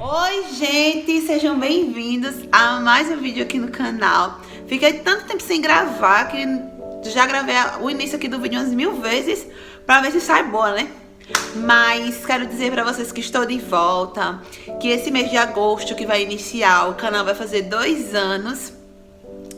Oi, gente, sejam bem-vindos a mais um vídeo aqui no canal. Fiquei tanto tempo sem gravar que já gravei o início aqui do vídeo umas 1000 vezes pra ver se sai boa, né? Mas quero dizer pra vocês que estou de volta, que esse mês de agosto que vai iniciar, o canal vai fazer 2 anos.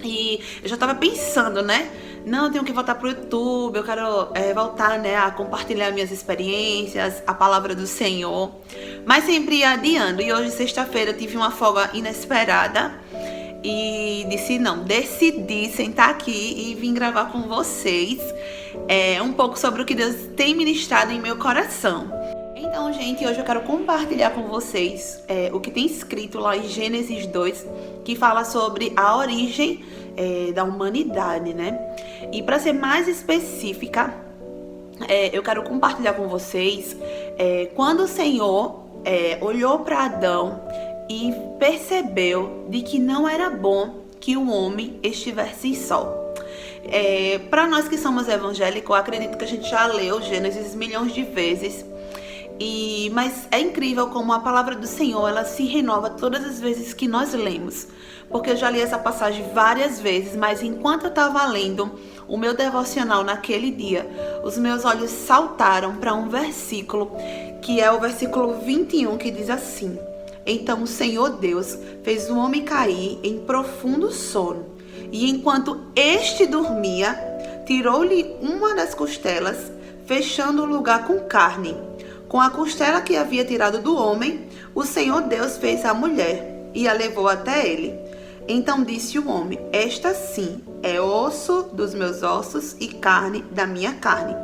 E eu já tava pensando, né? Não, eu tenho que voltar pro YouTube, eu quero voltar, né, a compartilhar minhas experiências, a palavra do Senhor. Mas sempre ia adiando. E hoje, sexta-feira, eu tive uma folga inesperada. E disse, não, decidi sentar aqui e vim gravar com vocês um pouco sobre o que Deus tem ministrado em meu coração. Então, gente, hoje eu quero compartilhar com vocês o que tem escrito lá em Gênesis 2, que fala sobre a origem da humanidade, né? E para ser mais específica, eu quero compartilhar com vocês quando o Senhor olhou para Adão e percebeu de que não era bom que o homem estivesse só. Para nós que somos evangélicos, eu acredito que a gente já leu Gênesis milhões de vezes. Mas é incrível como a palavra do Senhor, ela se renova todas as vezes que nós lemos. Porque eu já li essa passagem várias vezes, mas enquanto eu estava lendo o meu devocional naquele dia, os meus olhos saltaram para um versículo, que é o versículo 21, que diz assim: Então o Senhor Deus fez o homem cair em profundo sono, e enquanto este dormia, tirou-lhe uma das costelas, fechando o lugar com carne. Com a costela que havia tirado do homem, o Senhor Deus fez a mulher e a levou até ele. Então disse o homem: Esta sim é osso dos meus ossos e carne da minha carne.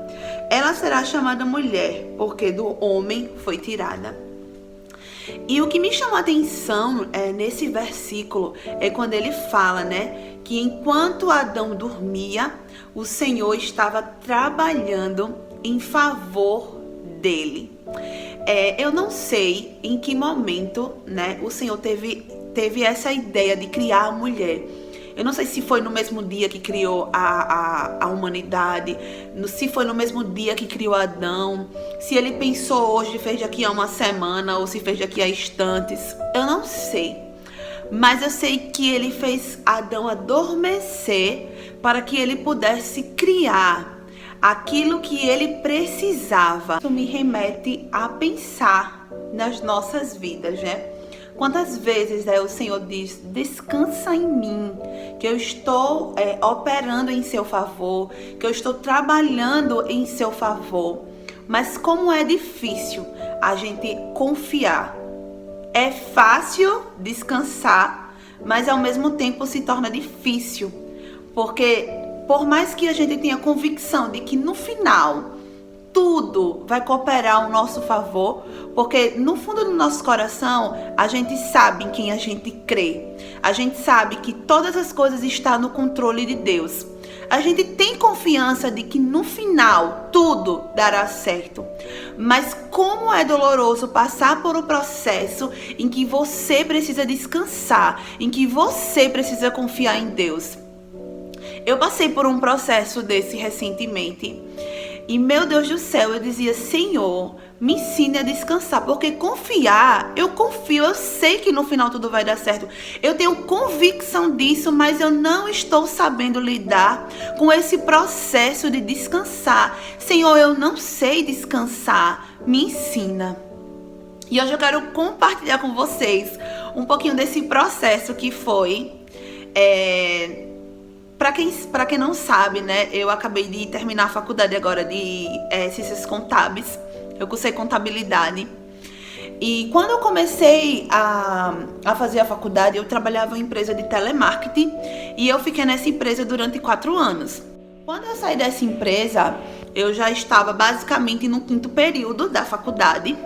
Ela será chamada mulher, porque do homem foi tirada. E o que me chamou a atenção nesse versículo é quando ele fala, né, que enquanto Adão dormia, o Senhor estava trabalhando em favor dele. Eu não sei em que momento, né, o Senhor teve essa ideia de criar a mulher. Eu não sei se foi no mesmo dia que criou a humanidade, se foi no mesmo dia que criou Adão, se ele pensou hoje e fez daqui a uma semana, ou se fez daqui a instantes. Eu não sei. Mas eu sei que ele fez Adão adormecer para que ele pudesse criar aquilo que ele precisava. Isso me remete a pensar nas nossas vidas, né? Quantas vezes o Senhor diz: descansa em mim, que eu estou operando em seu favor, que eu estou trabalhando em seu favor. Mas como é difícil a gente confiar. É fácil descansar, mas ao mesmo tempo se torna difícil, porque por mais que a gente tenha convicção de que no final tudo vai cooperar ao nosso favor, porque no fundo do nosso coração a gente sabe em quem a gente crê. A gente sabe que todas as coisas estão no controle de Deus. A gente tem confiança de que no final tudo dará certo. Mas como é doloroso passar por um processo em que você precisa descansar, em que você precisa confiar em Deus. Eu passei por um processo desse recentemente. E meu Deus do céu, eu dizia: Senhor, me ensine a descansar. Porque confiar, eu confio, eu sei que no final tudo vai dar certo. Eu tenho convicção disso, mas eu não estou sabendo lidar com esse processo de descansar. Senhor, eu não sei descansar, me ensina. E hoje eu quero compartilhar com vocês um pouquinho desse processo que foi... Para quem não sabe, né, eu acabei de terminar a faculdade agora de Ciências Contábeis. Eu cursei contabilidade. E quando eu comecei a fazer a faculdade, eu trabalhava em uma empresa de telemarketing. E eu fiquei nessa empresa durante 4 anos. Quando eu saí dessa empresa, eu já estava basicamente no 5º período da faculdade.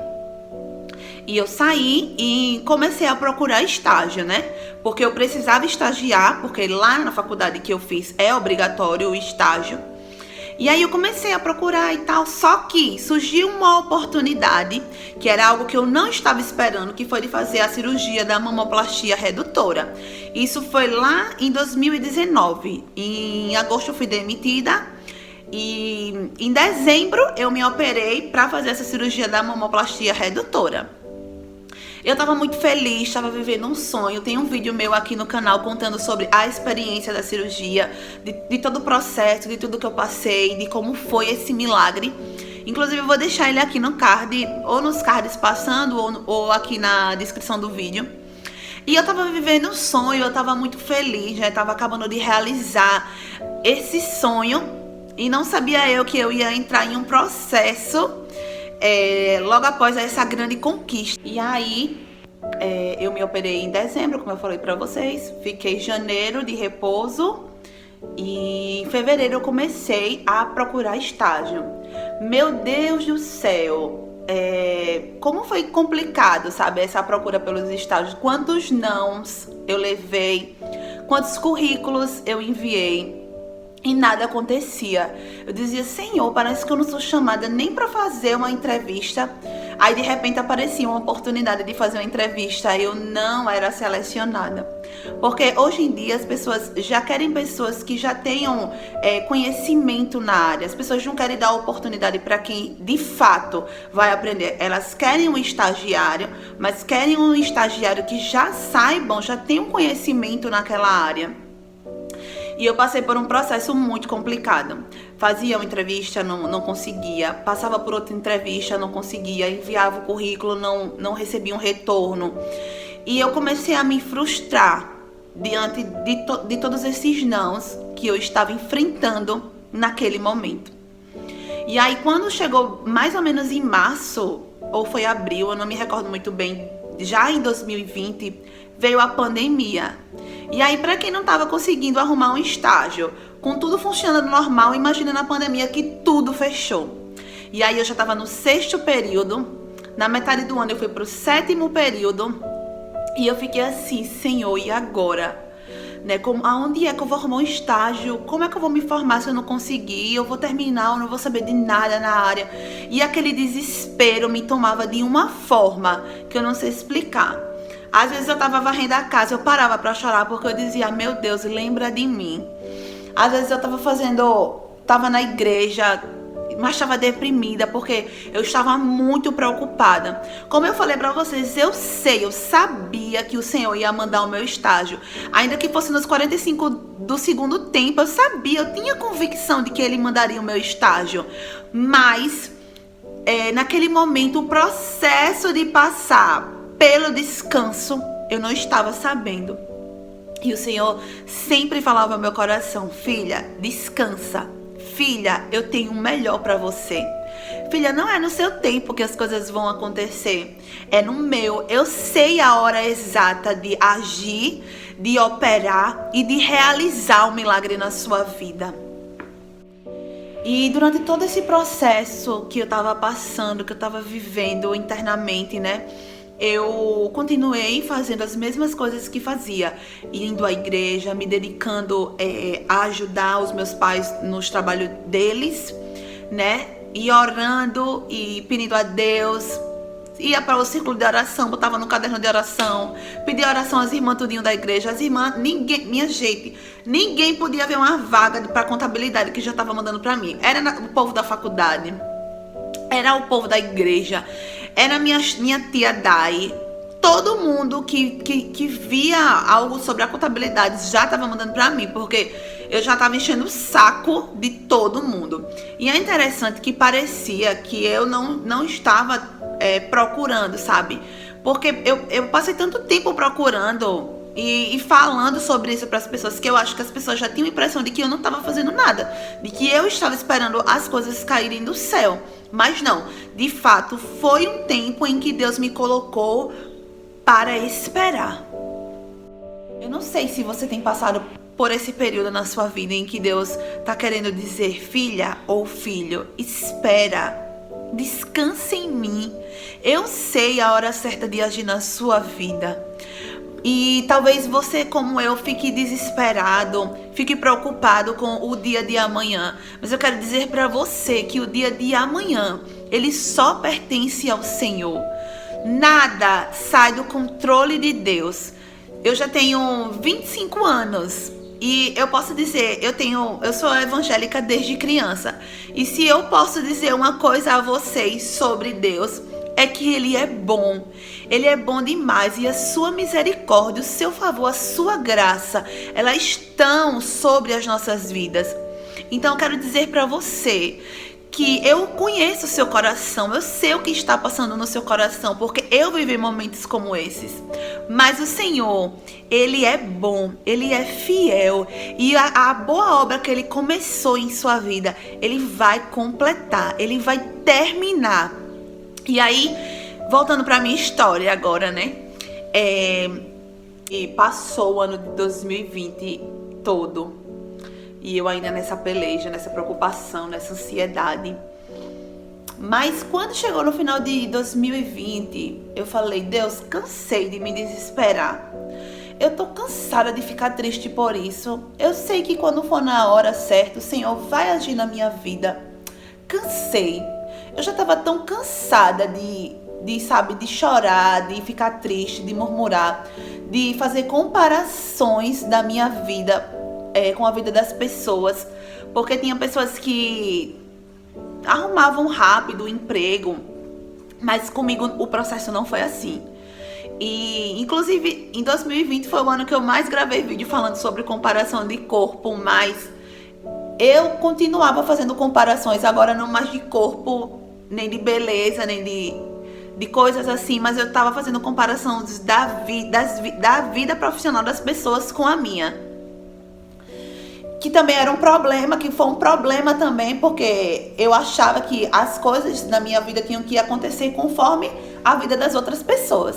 E eu saí e comecei a procurar estágio, né? Porque eu precisava estagiar, porque lá na faculdade que eu fiz é obrigatório o estágio. E aí eu comecei a procurar e tal, só que surgiu uma oportunidade, que era algo que eu não estava esperando, que foi de fazer a cirurgia da mamoplastia redutora. Isso foi lá em 2019. Em agosto eu fui demitida. E em dezembro eu me operei para fazer essa cirurgia da mamoplastia redutora. Eu tava muito feliz, tava vivendo um sonho. Tem um vídeo meu aqui no canal contando sobre a experiência da cirurgia, de todo o processo, de tudo que eu passei, de como foi esse milagre. Inclusive eu vou deixar ele aqui no card, ou nos cards passando, ou aqui na descrição do vídeo. E eu tava vivendo um sonho, eu tava muito feliz, já tava acabando de realizar esse sonho. E não sabia eu que eu ia entrar em um processo logo após essa grande conquista. E aí, eu me operei em dezembro, como eu falei pra vocês. Fiquei janeiro de repouso. E em fevereiro eu comecei a procurar estágio. Meu Deus do céu! Como foi complicado, sabe, essa procura pelos estágios. Quantos nãos eu levei, quantos currículos eu enviei e nada acontecia. Eu dizia, Senhor, parece que eu não sou chamada nem para fazer uma entrevista. Aí de repente aparecia uma oportunidade de fazer uma entrevista, eu não era selecionada. Porque hoje em dia as pessoas já querem pessoas que já tenham conhecimento na área. As pessoas não querem dar oportunidade para quem de fato vai aprender. Elas querem um estagiário, mas querem um estagiário que já saibam, já tenha um conhecimento naquela área. E eu passei por um processo muito complicado. Fazia uma entrevista, não conseguia. Passava por outra entrevista, não conseguia. Enviava o currículo, não recebia um retorno. E eu comecei a me frustrar diante de todos esses nãos que eu estava enfrentando naquele momento. E aí, quando chegou mais ou menos em março, ou foi abril, eu não me recordo muito bem, já em 2020, veio a pandemia. E aí, para quem não estava conseguindo arrumar um estágio, com tudo funcionando normal, imagina na pandemia que tudo fechou. E aí eu já estava no 6º período, na metade do ano eu fui para o 7º período, e eu fiquei assim, Senhor, e agora? Aonde é que eu vou arrumar um estágio? Como é que eu vou me formar se eu não conseguir? Eu vou terminar, eu não vou saber de nada na área. E aquele desespero me tomava de uma forma que eu não sei explicar. Às vezes eu tava varrendo a casa, eu parava pra chorar porque eu dizia, meu Deus, lembra de mim. Às vezes eu tava na igreja, mas estava deprimida porque eu estava muito preocupada. Como eu falei pra vocês, eu sabia que o Senhor ia mandar o meu estágio. Ainda que fosse nos 45 do segundo tempo, eu sabia, eu tinha convicção de que Ele mandaria o meu estágio. Mas, naquele momento, o processo de passar pelo descanso, eu não estava sabendo. E o Senhor sempre falava ao meu coração, filha, descansa. Filha, eu tenho um melhor para você. Filha, não é no seu tempo que as coisas vão acontecer. É no meu. Eu sei a hora exata de agir, de operar e de realizar um milagre na sua vida. E durante todo esse processo que eu estava passando, que eu estava vivendo internamente, né? Eu continuei fazendo as mesmas coisas que fazia, indo à igreja, me dedicando a ajudar os meus pais nos trabalhos deles, né? E orando e pedindo a Deus. Ia para o círculo de oração, botava no caderno de oração, pedia oração às irmãs tudinho da igreja. As irmãs, ninguém podia ver uma vaga para contabilidade que já estava mandando para mim. Era o povo da faculdade, era o povo da igreja, era minha tia Dai. Todo mundo que via algo sobre a contabilidade já estava mandando para mim, porque eu já estava enchendo o saco de todo mundo. E é interessante que parecia que eu não estava procurando, sabe? Porque eu passei tanto tempo procurando e falando sobre isso para as pessoas, que eu acho que as pessoas já tinham a impressão de que eu não estava fazendo nada, de que eu estava esperando as coisas caírem do céu. Mas não, de fato, foi um tempo em que Deus me colocou para esperar. Eu não sei se você tem passado por esse período na sua vida em que Deus está querendo dizer, filha ou filho, espera, descanse em mim. Eu sei a hora certa de agir na sua vida. E talvez você, como eu, fique desesperado, fique preocupado com o dia de amanhã. Mas eu quero dizer para você que o dia de amanhã, ele só pertence ao Senhor. Nada sai do controle de Deus. Eu já tenho 25 anos e eu posso dizer, eu sou evangélica desde criança. E se eu posso dizer uma coisa a vocês sobre Deus, é que Ele é bom. Ele é bom demais e a sua misericórdia, o seu favor, a sua graça, elas estão sobre as nossas vidas. Então eu quero dizer para você que eu conheço o seu coração, eu sei o que está passando no seu coração, porque eu vivi momentos como esses. Mas o Senhor, Ele é bom, Ele é fiel, e a boa obra que Ele começou em sua vida, Ele vai completar, Ele vai terminar. E aí, voltando para minha história agora, né? E passou o ano de 2020 todo. E eu ainda nessa peleja, nessa preocupação, nessa ansiedade. Mas quando chegou no final de 2020, eu falei, Deus, cansei de me desesperar. Eu tô cansada de ficar triste por isso. Eu sei que quando for na hora certa, o Senhor vai agir na minha vida. Cansei. Eu já tava tão cansada de chorar, de ficar triste, de murmurar, de fazer comparações da minha vida com a vida das pessoas, porque tinha pessoas que arrumavam rápido o emprego, mas comigo o processo não foi assim. E inclusive em 2020 foi o ano que eu mais gravei vídeo falando sobre comparação de corpo, mas eu continuava fazendo comparações, agora não mais de corpo, nem de beleza, nem de coisas assim, mas eu tava fazendo comparações da vida profissional das pessoas com a minha. Que também era um problema, que foi um problema também, porque eu achava que as coisas na minha vida tinham que acontecer conforme a vida das outras pessoas.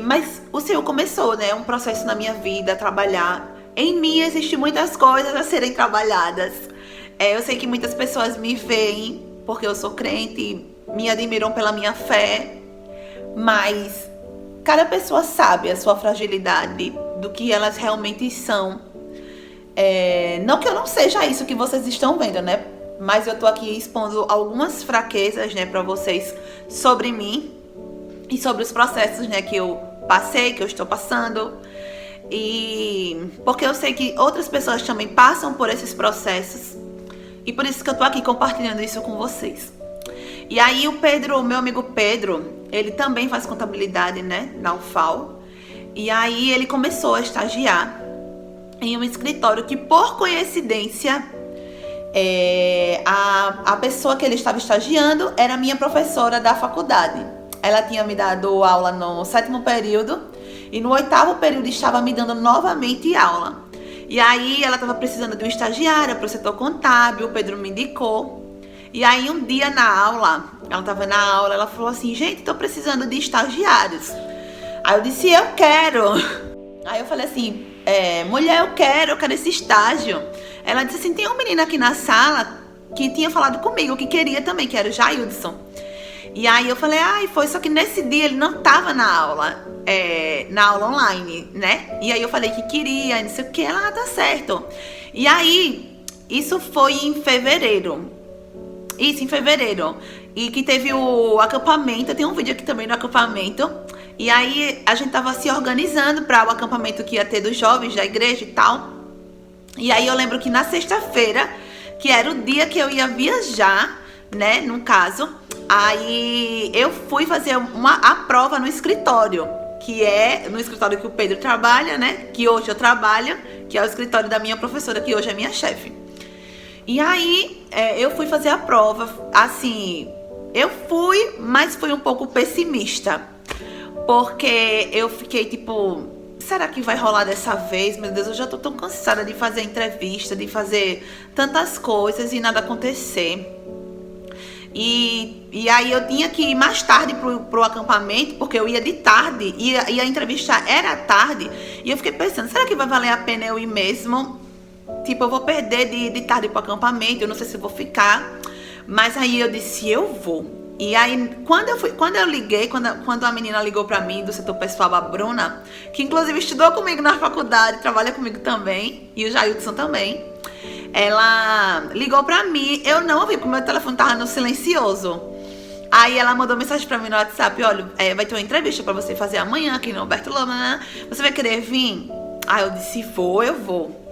Mas o Senhor começou, né, um processo na minha vida, a trabalhar. Em mim existem muitas coisas a serem trabalhadas. Eu sei que muitas pessoas me veem, porque eu sou crente, me admiram pela minha fé, mas cada pessoa sabe a sua fragilidade, do que elas realmente são. Não que eu não seja isso que vocês estão vendo, né? Mas eu tô aqui expondo algumas fraquezas, né, pra vocês sobre mim e sobre os processos, né, que eu passei, que eu estou passando. E porque eu sei que outras pessoas também passam por esses processos. E por isso que eu tô aqui compartilhando isso com vocês. E aí o Pedro, meu amigo Pedro, ele também faz contabilidade, né, na UFAL. E aí ele começou a estagiar em um escritório que, por coincidência, a pessoa que ele estava estagiando era minha professora da faculdade. Ela tinha me dado aula no 7º período e no 8º período estava me dando novamente aula. E aí ela estava precisando de um estagiário para o setor contábil, o Pedro me indicou. E aí um dia na aula, ela estava na aula, ela falou assim, gente, estou precisando de estagiários. Aí eu disse, eu quero. Aí eu falei assim, mulher, eu quero esse estágio. Ela disse assim, tem um menino aqui na sala que tinha falado comigo, que queria também, que era o Jaildson. E aí eu falei, foi, só que nesse dia ele não tava na aula online, né? E aí eu falei que queria, não sei o que, ela, tá certo. E aí, isso foi em fevereiro. E que teve o acampamento, tem um vídeo aqui também do acampamento. E aí a gente tava se organizando para o acampamento que ia ter dos jovens da igreja e tal. E aí eu lembro que na sexta-feira, que era o dia que eu ia viajar, né, no caso, aí eu fui fazer a prova no escritório, que é no escritório que o Pedro trabalha, né, que hoje eu trabalho, que é o escritório da minha professora, que hoje é minha chefe. E aí eu fui fazer a prova, assim, eu fui, mas fui um pouco pessimista, porque eu fiquei tipo, será que vai rolar dessa vez? Meu Deus, eu já tô tão cansada de fazer entrevista, de fazer tantas coisas e nada acontecer. E aí eu tinha que ir mais tarde pro acampamento, porque eu ia de tarde, e a entrevista era tarde. E eu fiquei pensando, será que vai valer a pena eu ir mesmo? Tipo, eu vou perder de tarde pro acampamento, eu não sei se eu vou ficar. Mas aí eu disse, eu vou. E aí, quando a menina ligou pra mim, do setor pessoal, a Bruna, que inclusive estudou comigo na faculdade, trabalha comigo também, e o Jaildson também, ela ligou pra mim, eu não ouvi, porque meu telefone tava no silencioso. Aí ela mandou mensagem pra mim no WhatsApp, olha, vai ter uma entrevista pra você fazer amanhã aqui no Alberto Loma, você vai querer vir? Aí eu disse, eu vou.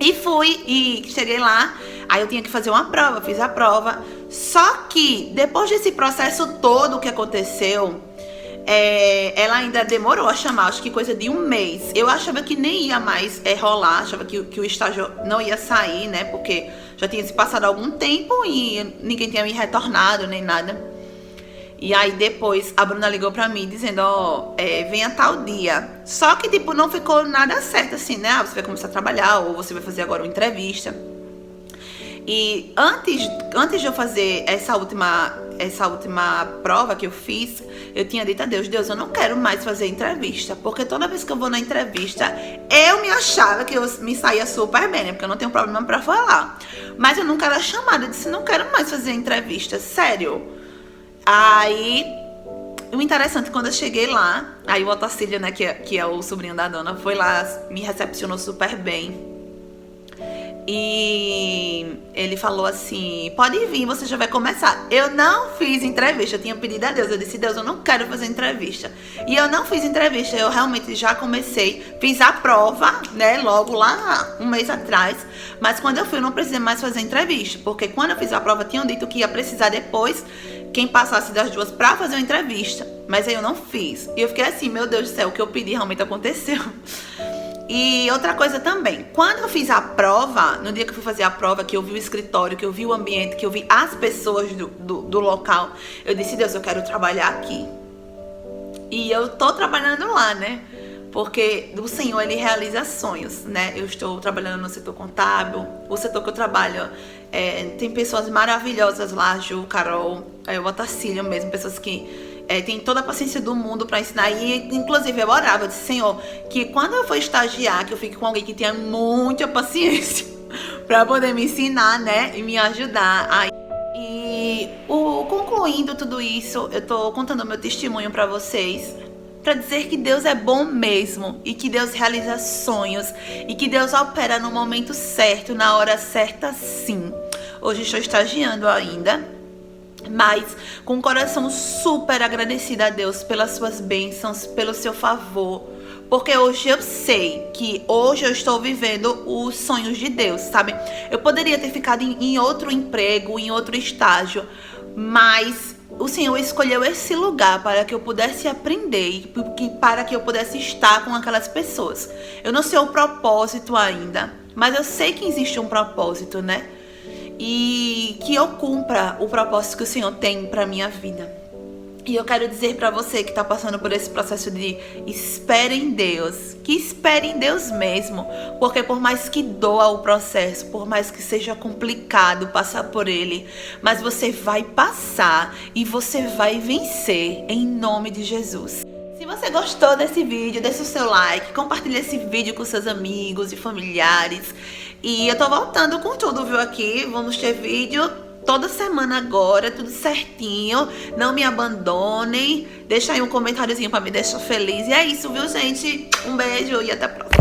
E fui, e cheguei lá, aí eu tinha que fazer uma prova, fiz a prova. Só que depois desse processo todo que aconteceu, ela ainda demorou a chamar, acho que coisa de um mês. Eu achava que nem ia mais rolar, achava que o estágio não ia sair, né? Porque já tinha se passado algum tempo e ninguém tinha me retornado, nem nada. E aí depois a Bruna ligou pra mim dizendo, venha tal dia. Só que tipo, não ficou nada certo assim, né? Você vai começar a trabalhar ou você vai fazer agora uma entrevista. E antes de eu fazer essa última prova que eu fiz, eu tinha dito a Deus, eu não quero mais fazer entrevista, porque toda vez que eu vou na entrevista, eu me achava que eu me saía super bem, né? Porque eu não tenho problema pra falar. Mas eu nunca era chamada, eu disse, não quero mais fazer entrevista, sério. Aí, o interessante, quando eu cheguei lá, aí o Otacílio, né, que é o sobrinho da dona, foi lá, me recepcionou super bem. E ele falou assim, pode vir, você já vai começar. Eu não fiz entrevista, eu tinha pedido a Deus, eu disse, Deus, eu não quero fazer entrevista. E eu não fiz entrevista, eu realmente já comecei, fiz a prova, né, logo lá, um mês atrás. Mas quando eu fui, eu não precisei mais fazer entrevista, porque quando eu fiz a prova, tinham dito que ia precisar depois quem passasse das duas pra fazer uma entrevista. Mas aí eu não fiz. E eu fiquei assim, meu Deus do céu, o que eu pedi realmente aconteceu. E outra coisa também, quando eu fiz a prova, no dia que eu fui fazer a prova, que eu vi o escritório, que eu vi o ambiente, que eu vi as pessoas do local, eu disse, Deus, eu quero trabalhar aqui. E eu tô trabalhando lá, né? Porque o Senhor, Ele realiza sonhos, né? Eu estou trabalhando no setor contábil, o setor que eu trabalho, tem pessoas maravilhosas lá, Ju, Carol, o Otacílio mesmo, pessoas que tem toda a paciência do mundo para ensinar. E inclusive eu orava, eu disse, Senhor, que quando eu for estagiar, que eu fique com alguém que tenha muita paciência para poder me ensinar, né, e me ajudar. E concluindo tudo isso, eu tô contando o meu testemunho para vocês, para dizer que Deus é bom mesmo, e que Deus realiza sonhos, e que Deus opera no momento certo, na hora certa, sim. Hoje estou estagiando ainda, mas com o coração super agradecida a Deus pelas suas bênçãos, pelo seu favor. Porque hoje eu sei que hoje eu estou vivendo os sonhos de Deus, sabe? Eu poderia ter ficado em outro emprego, em outro estágio, mas o Senhor escolheu esse lugar para que eu pudesse aprender e para que eu pudesse estar com aquelas pessoas. Eu não sei o propósito ainda, mas eu sei que existe um propósito, né? E que eu cumpra o propósito que o Senhor tem para minha vida. E eu quero dizer para você que está passando por esse processo de espere em Deus, que espere em Deus mesmo, porque por mais que doa o processo, por mais que seja complicado passar por ele, mas você vai passar e você vai vencer em nome de Jesus. Se você gostou desse vídeo, deixa o seu like, compartilha esse vídeo com seus amigos e familiares. E eu tô voltando com tudo, viu, aqui. Vamos ter vídeo toda semana agora, tudo certinho. Não me abandonem. Deixa aí um comentáriozinho pra me deixar feliz. E é isso, viu, gente? Um beijo e até a próxima.